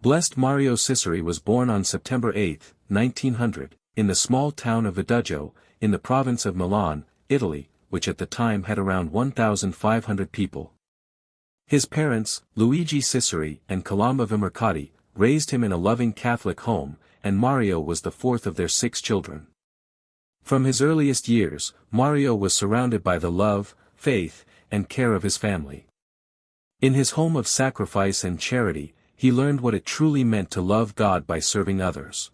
Blessed Mario Ciceri was born on September 8, 1900, in the small town of Vidaggio, in the province of Milan, Italy, which at the time had around 1,500 people. His parents, Luigi Ciceri and Colomba Vimercati, raised him in a loving Catholic home, and Mario was the fourth of their 6 children. From his earliest years, Mario was surrounded by the love, faith, and care of his family. In his home of sacrifice and charity, he learned what it truly meant to love God by serving others.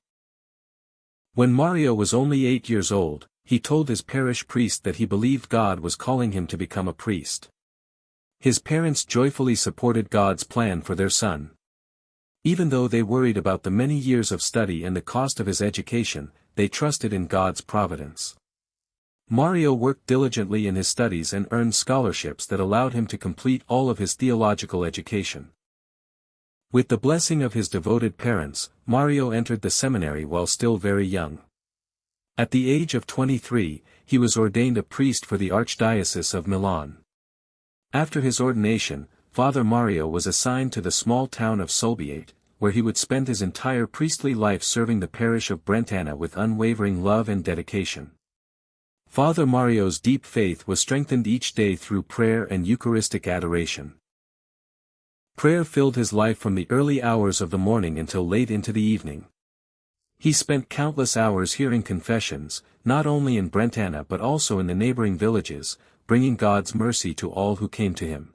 When Mario was only 8 years old, he told his parish priest that he believed God was calling him to become a priest. His parents joyfully supported God's plan for their son. Even though they worried about the many years of study and the cost of his education, they trusted in God's providence. Mario worked diligently in his studies and earned scholarships that allowed him to complete all of his theological education. With the blessing of his devoted parents, Mario entered the seminary while still very young. At the age of 23, he was ordained a priest for the Archdiocese of Milan. After his ordination, Father Mario was assigned to the small town of Solbiate, where he would spend his entire priestly life serving the parish of Brentana with unwavering love and dedication. Father Mario's deep faith was strengthened each day through prayer and Eucharistic adoration. Prayer filled his life from the early hours of the morning until late into the evening. He spent countless hours hearing confessions, not only in Brentana but also in the neighboring villages, bringing God's mercy to all who came to him.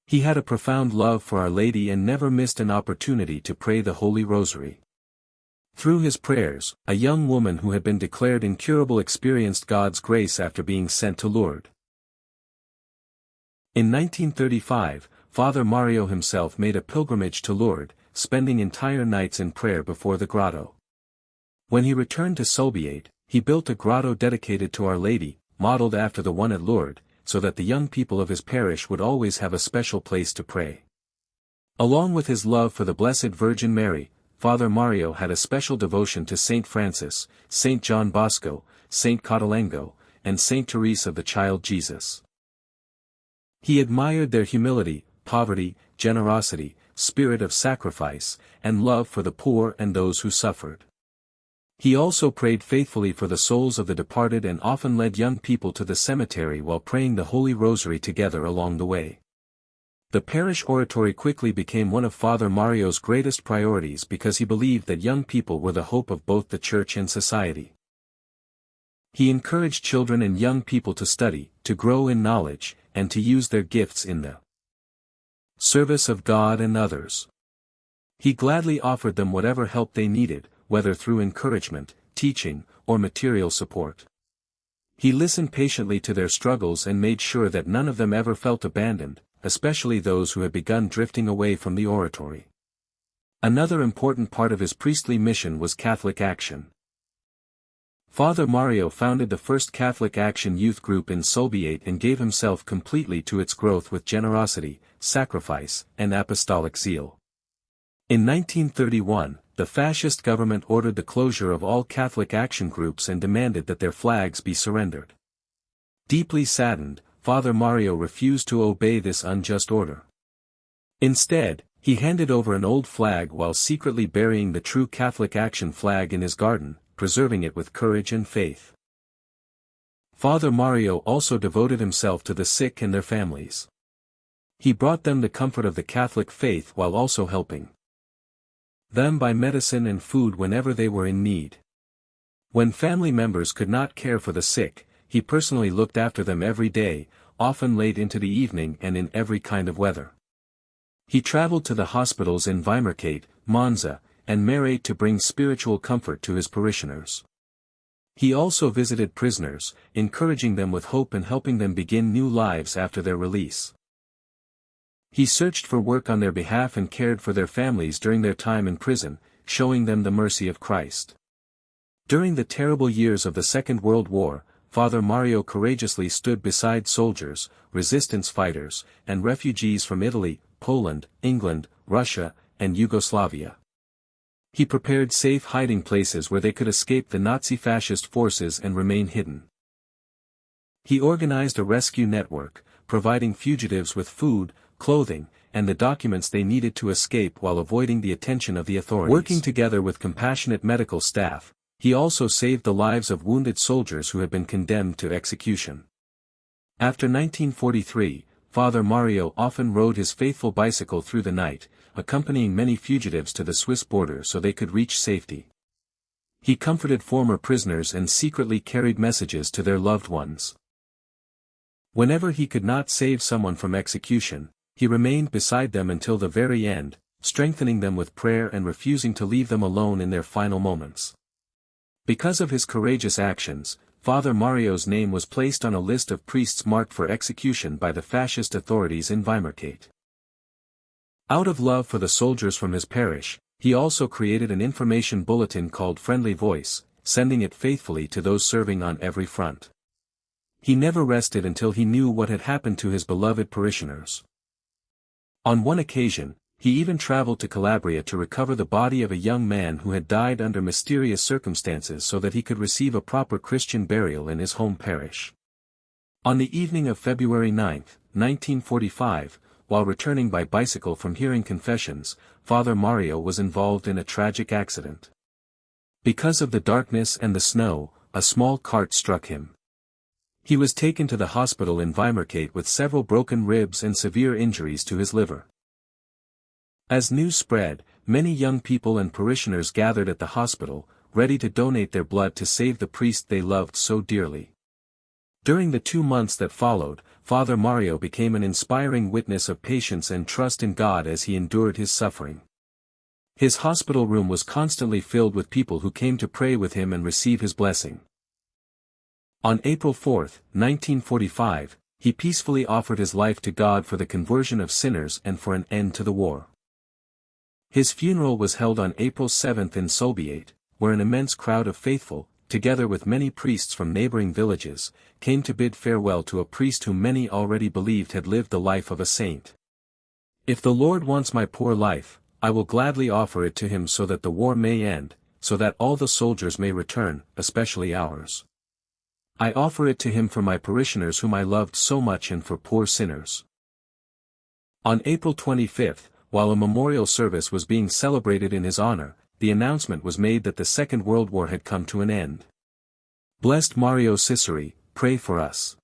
He had a profound love for Our Lady and never missed an opportunity to pray the Holy Rosary. Through his prayers, a young woman who had been declared incurable experienced God's grace after being sent to Lourdes. In 1935, Father Mario himself made a pilgrimage to Lourdes, spending entire nights in prayer before the grotto. When he returned to Solbiate, he built a grotto dedicated to Our Lady, modeled after the one at Lourdes, so that the young people of his parish would always have a special place to pray. Along with his love for the Blessed Virgin Mary, Father Mario had a special devotion to Saint Francis, Saint John Bosco, Saint Cottolengo, and Saint Therese of the Child Jesus. He admired their humility, poverty, generosity, spirit of sacrifice, and love for the poor and those who suffered. He also prayed faithfully for the souls of the departed and often led young people to the cemetery while praying the Holy Rosary together along the way. The parish oratory quickly became one of Father Mario's greatest priorities because he believed that young people were the hope of both the church and society. He encouraged children and young people to study, to grow in knowledge, and to use their gifts in the service of God and others. He gladly offered them whatever help they needed, whether through encouragement, teaching, or material support. He listened patiently to their struggles and made sure that none of them ever felt abandoned, especially those who had begun drifting away from the oratory. Another important part of his priestly mission was Catholic Action. Father Mario founded the first Catholic Action youth group in Solbiate and gave himself completely to its growth with generosity, sacrifice, and apostolic zeal. In 1931, the fascist government ordered the closure of all Catholic Action groups and demanded that their flags be surrendered. Deeply saddened, Father Mario refused to obey this unjust order. Instead, he handed over an old flag while secretly burying the true Catholic Action flag in his garden, preserving it with courage and faith. Father Mario also devoted himself to the sick and their families. He brought them the comfort of the Catholic faith while also helping them by medicine and food whenever they were in need. When family members could not care for the sick, he personally looked after them every day, often late into the evening and in every kind of weather. He traveled to the hospitals in Vimercate, Monza, and Merate to bring spiritual comfort to his parishioners. He also visited prisoners, encouraging them with hope and helping them begin new lives after their release. He searched for work on their behalf and cared for their families during their time in prison, showing them the mercy of Christ. During the terrible years of the Second World War, Father Mario courageously stood beside soldiers, resistance fighters, and refugees from Italy, Poland, England, Russia, and Yugoslavia. He prepared safe hiding places where they could escape the Nazi fascist forces and remain hidden. He organized a rescue network, providing fugitives with food, clothing, and the documents they needed to escape while avoiding the attention of the authorities. Working together with compassionate medical staff, he also saved the lives of wounded soldiers who had been condemned to execution. After 1943, Father Mario often rode his faithful bicycle through the night, accompanying many fugitives to the Swiss border so they could reach safety. He comforted former prisoners and secretly carried messages to their loved ones. Whenever he could not save someone from execution, he remained beside them until the very end, strengthening them with prayer and refusing to leave them alone in their final moments. Because of his courageous actions, Father Mario's name was placed on a list of priests marked for execution by the fascist authorities in Weimar. Out of love for the soldiers from his parish, he also created an information bulletin called Friendly Voice, sending it faithfully to those serving on every front. He never rested until he knew what had happened to his beloved parishioners. On one occasion, he even traveled to Calabria to recover the body of a young man who had died under mysterious circumstances so that he could receive a proper Christian burial in his home parish. On the evening of February 9, 1945, while returning by bicycle from hearing confessions, Father Mario was involved in a tragic accident. Because of the darkness and the snow, a small cart struck him. He was taken to the hospital in Weimar with several broken ribs and severe injuries to his liver. As news spread, many young people and parishioners gathered at the hospital, ready to donate their blood to save the priest they loved so dearly. During the 2 months that followed, Father Mario became an inspiring witness of patience and trust in God as he endured his suffering. His hospital room was constantly filled with people who came to pray with him and receive his blessing. On April 4, 1945, he peacefully offered his life to God for the conversion of sinners and for an end to the war. His funeral was held on April 7 in Soviet, where an immense crowd of faithful, together with many priests from neighboring villages, came to bid farewell to a priest whom many already believed had lived the life of a saint. If the Lord wants my poor life, I will gladly offer it to him so that the war may end, so that all the soldiers may return, especially ours. I offer it to him for my parishioners whom I loved so much and for poor sinners. On April 25, while a memorial service was being celebrated in his honor, the announcement was made that the Second World War had come to an end. Blessed Mario Ciceri, pray for us.